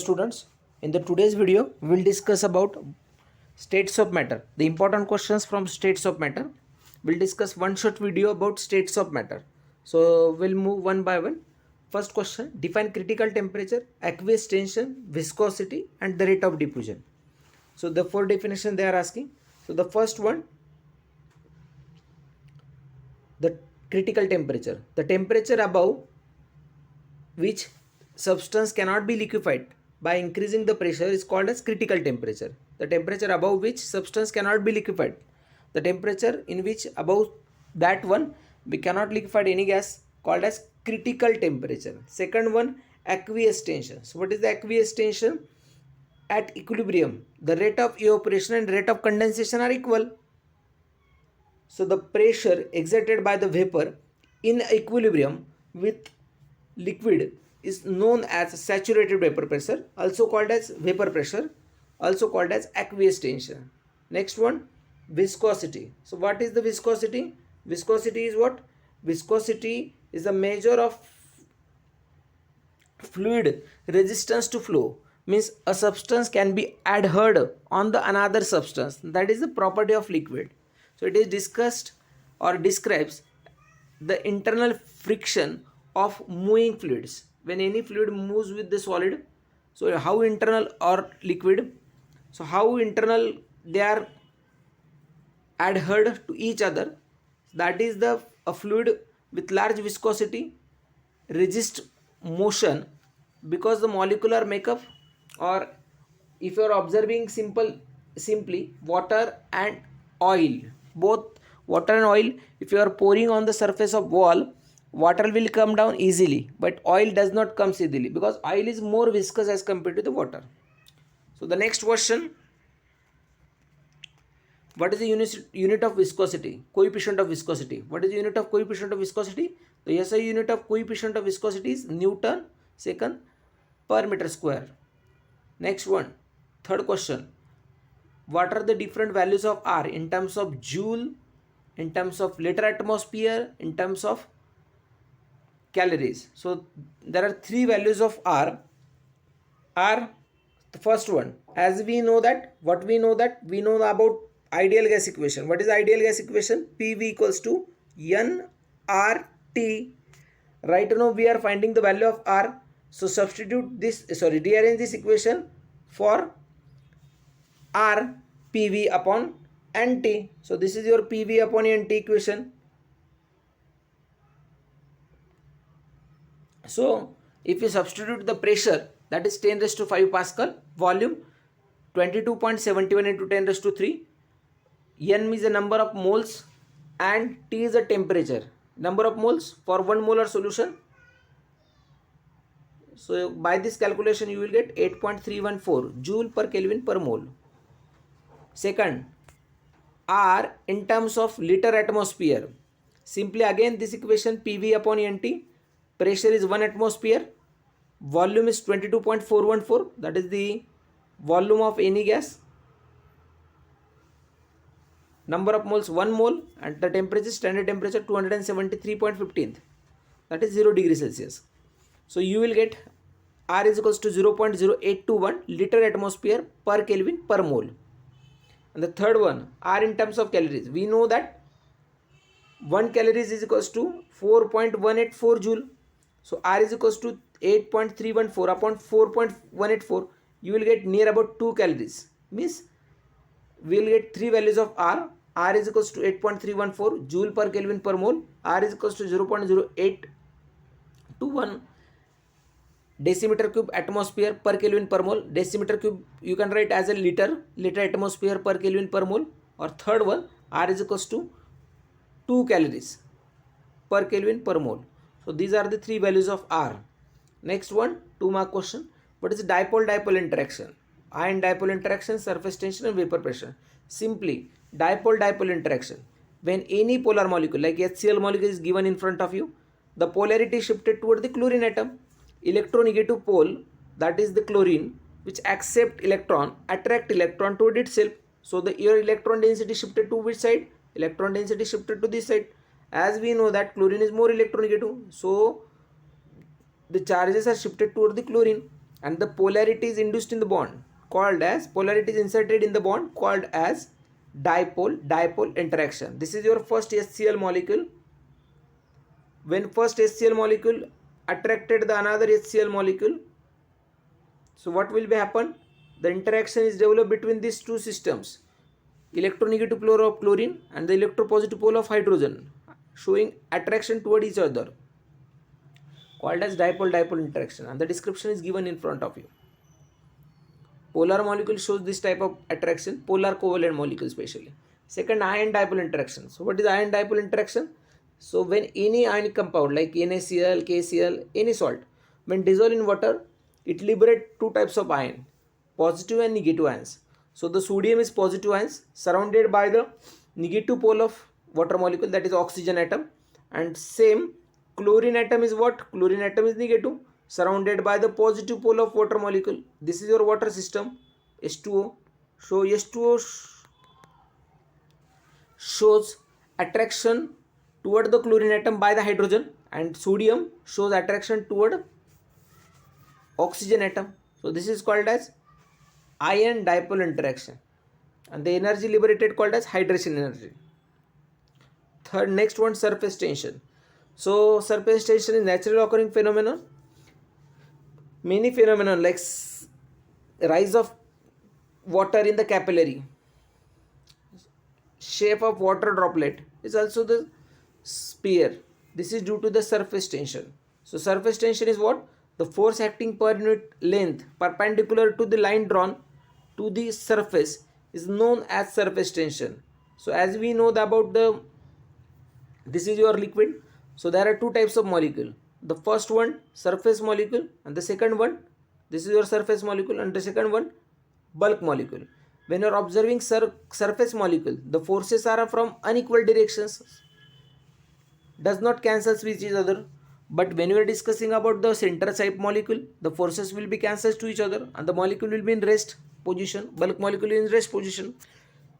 students, in the today's video we will discuss about states of matter, the important questions from states of matter. We'll discuss one short video about states of matter. So we'll move one by one. First question, define critical temperature, aqueous tension, viscosity and the rate of diffusion. So the four definition they are asking. So the first one, the critical temperature, the temperature above which substance cannot be liquefied by increasing the pressure is called as critical temperature. The temperature above which substance cannot be liquefied, the temperature in which above that one we cannot liquefy any gas, called as critical temperature. Second one, aqueous tension. So what is the aqueous tension? At equilibrium the rate of evaporation and rate of condensation are equal. So the pressure exerted by the vapor in equilibrium with liquid is known as saturated vapor pressure, also called as vapor pressure, also called as aqueous tension. Next one, viscosity. So what is the viscosity? Viscosity is what? Viscosity is a measure of fluid resistance to flow. Means a substance can be adhered on the another substance. That is the property of liquid. So it is discussed or describes the internal friction of moving fluids. When any fluid moves with the solid, so how internal or liquid, so how internal they are adhered to each other, that is the a fluid with large viscosity resist motion because the molecular makeup, or if you are observing simply water and oil, both water and oil, if you are pouring on the surface of wall, water will come down easily, but oil does not come easily because oil is more viscous as compared to the water. So the next question, what is the unit of viscosity? Coefficient of viscosity. What is the unit of coefficient of viscosity? The SI unit of coefficient of viscosity is Newton second per meter square. Next one, third question, what are the different values of R in terms of joule, in terms of liter atmosphere, in terms of calories? So there are three values of R. The first one, as we know that, what we know that, we know about ideal gas equation. What is the ideal gas equation? PV equals to nRT. Right now we are finding the value of R. So substitute this, rearrange this equation for R PV upon NT. So this is your PV upon NT equation. So if you substitute the pressure, that is 10 raised to 5 Pascal, volume 22.71 into 10 raised to 3, N is the number of moles and T is the temperature. Number of moles for 1 molar solution. So by this calculation you will get 8.314 joule per Kelvin per mole. Second, R in terms of liter atmosphere. Simply again this equation, PV upon NT, pressure is 1 atmosphere, volume is 22.414, that is the volume of any gas, number of moles 1 mole, and the temperature, standard temperature 273.15, that is 0 degree Celsius. So you will get R is equals to 0.0821 liter atmosphere per Kelvin per mole. And the third one, R in terms of calories. We know that 1 calories is equals to 4.184 joule. So R is equals to 8.314 upon 4.184. You will get near about 2 calories. Means we will get three values of R. R is equals to 8.314 joule per Kelvin per mole. R is equals to 0.0821 decimeter cube atmosphere per Kelvin per mole. Decimeter cube you can write as a liter atmosphere per Kelvin per mole. Or third one, R is equals to 2 calories per Kelvin per mole. So these are the three values of R. Next one, 2 mark question. What is dipole-dipole interaction? Ion dipole interaction, surface tension and vapor pressure. Simply dipole-dipole interaction. When any polar molecule like HCl molecule is given in front of you, the polarity is shifted toward the chlorine atom. Electronegative pole, that is the chlorine, which accept electron, attract electron toward itself. So your electron density shifted to which side? Electron density shifted to this side. As we know that chlorine is more electronegative, so the charges are shifted toward the chlorine. and the polarity is induced in the bond called as, polarity is inserted in the bond called as dipole interaction. This is your first HCl molecule. When first HCl molecule attracted the another HCl molecule, so what will be happen? The interaction is developed between these two systems, electronegative pole of chlorine and the electropositive pole of hydrogen, showing attraction toward each other, called as dipole interaction, and the description is given in front of you. Polar molecule shows this type of attraction, polar covalent molecule especially. Second, ion dipole interaction. So what is ion dipole interaction? So when any ionic compound like NaCl, KCl, any salt, when dissolved in water, it liberates two types of ion, positive and negative ions. So the sodium is positive ions surrounded by the negative pole of water molecule, that is oxygen atom, and same chlorine atom is what? Chlorine atom is negative, surrounded by the positive pole of water molecule. This is your water system, H2O. So H2O shows attraction toward the chlorine atom by the hydrogen, and sodium shows attraction toward oxygen atom. So this is called as ion dipole interaction, and the energy liberated called as hydration energy. Third, next one, surface tension. So surface tension is naturally occurring phenomenon. Many phenomena like rise of water in the capillary, shape of water droplet is also the sphere. This is due to the surface tension. So surface tension is what? The force acting per unit length perpendicular to the line drawn to the surface is known as surface tension. So as we know about the, this is your liquid. So there are two types of molecule. The first one, surface molecule, and the second one, this is your surface molecule, and the second one, bulk molecule. When you are observing surface molecule, the forces are from unequal directions, does not cancel with each other. But when we are discussing about the center type molecule, the forces will be cancelled to each other, and the molecule will be in rest position. Bulk molecule is in rest position,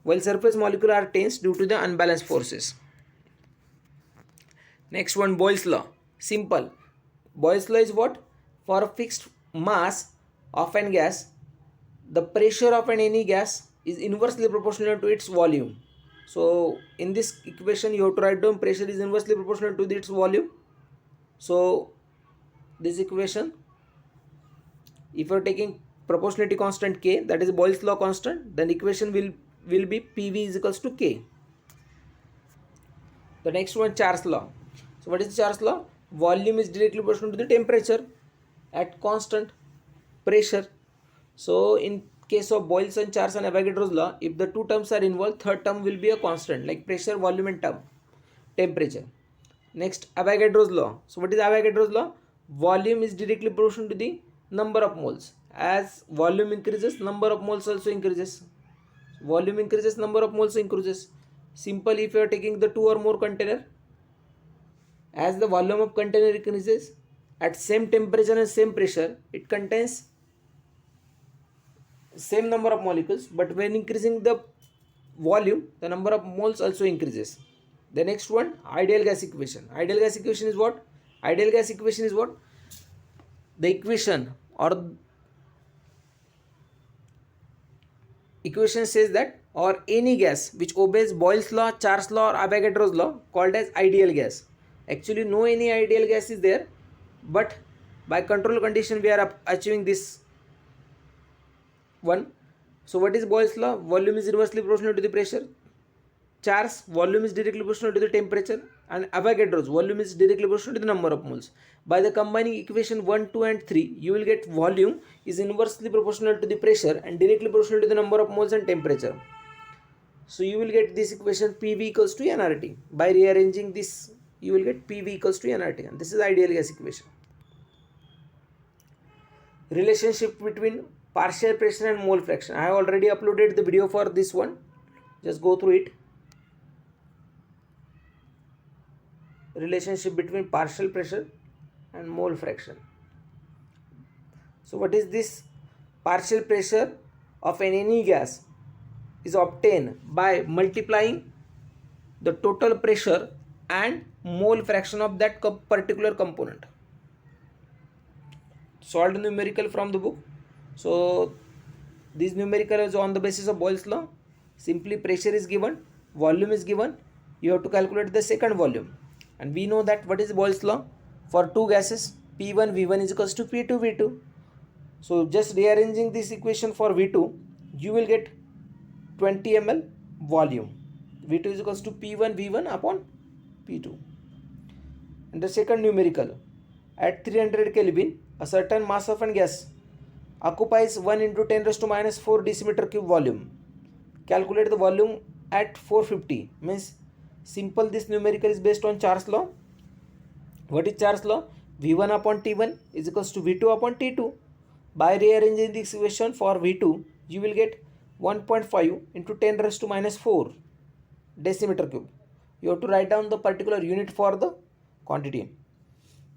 while surface molecule are tense due to the unbalanced forces. Next one, Boyle's law. Simple. Boyle's law is what? For a fixed mass of an gas, the pressure of any gas is inversely proportional to its volume. So in this equation you have to write down pressure is inversely proportional to its volume. So this equation, if you are taking proportionality constant K, that is Boyle's law constant, then equation will be PV is equals to K. The next one, Charles law. So what is Charles law? Volume is directly proportional to the temperature at constant pressure. So in case of Boyle's and Charles and Avogadro's law, if the two terms are involved, third term will be a constant, like pressure, volume and temperature. Next, Avogadro's law. So what is Avogadro's law? Volume is directly proportional to the number of moles. As volume increases, number of moles also increases. Volume increases, number of moles increases. Simple, if you are taking the two or more container, as the volume of container increases at same temperature and same pressure, it contains same number of molecules, but when increasing the volume, the number of moles also increases. The next one, ideal gas equation. Ideal gas equation is what? Ideal gas equation is what? The equation or equation says that, or any gas which obeys Boyle's law, Charles law or Avogadro's law, called as ideal gas. Actually no any ideal gas is there, but by control condition we are achieving this one. So what is Boyle's law? Volume is inversely proportional to the pressure. Charles, volume is directly proportional to the temperature, and Avogadro's volume is directly proportional to the number of moles. By the combining equation 1, 2 and 3, you will get volume is inversely proportional to the pressure and directly proportional to the number of moles and temperature. So you will get this equation PV equals to nRT. By rearranging this, you will get PV equals to nRT, and this is ideal gas equation. Relationship between partial pressure and mole fraction. I have already uploaded the video for this one. Just go through it. Relationship between partial pressure and mole fraction. So what is this? Partial pressure of any gas is obtained by multiplying the total pressure and mole fraction of that particular component. solved numerical from the book. So this numerical is on the basis of Boyle's law. Simply pressure is given, volume is given, you have to calculate the second volume. And we know that what is Boyle's law? For two gases, P1 V1 is equals to P2 V2. So just rearranging this equation for V2, you will get 20 ml volume. V2 is equals to P1 V1 upon P2. And the second numerical, at 300 Kelvin, a certain mass of a gas occupies 1 into 10 raised to minus 4 decimeter cube volume. Calculate the volume at 450. Means simple, this numerical is based on Charles law. What is Charles law? V1 upon T1 is equals to V2 upon T2. By rearranging this equation for V2, you will get 1.5 into 10 raised to minus 4 decimeter cube. You have to write down the particular unit for the quantity.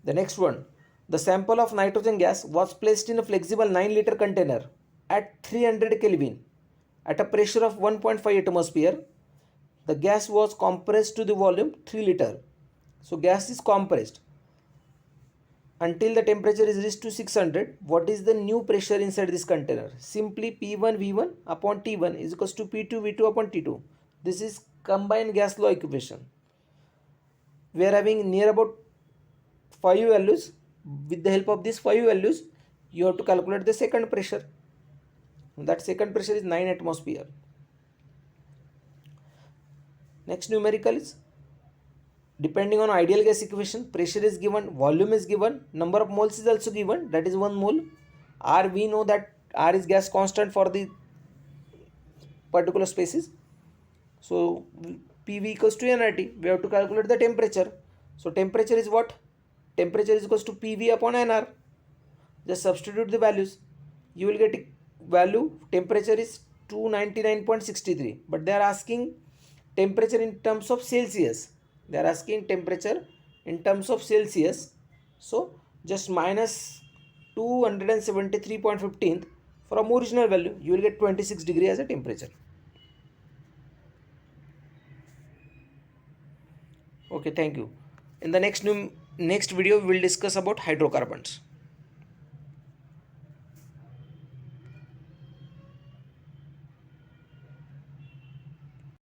The next one, the sample of nitrogen gas was placed in a flexible 9-liter container at 300 Kelvin at a pressure of 1.5 atmosphere. The gas was compressed to the volume 3 liter. So gas is compressed until the temperature is reached to 600. What is the new pressure inside this container? Simply P1 V1 upon T1 is equals to P2 V2 upon T2. This is combined gas law equation. We are having near about 5 values. With the help of these 5 values, you have to calculate the second pressure. That second pressure is 9 atmosphere. Next numerical is, depending on ideal gas equation, pressure is given, volume is given, number of moles is also given, that is 1 mole. R, we know that R is gas constant for the particular species. So PV equals to nRT. We have to calculate the temperature. So temperature is what? Temperature is equals to PV upon nR. Just substitute the values. You will get value. Temperature is 299.63. But they are asking temperature in terms of Celsius. They are asking temperature in terms of Celsius. So just minus 273.15 from original value. You will get 26 degree as a temperature. Okay, thank you. In the next video, we will discuss about hydrocarbons.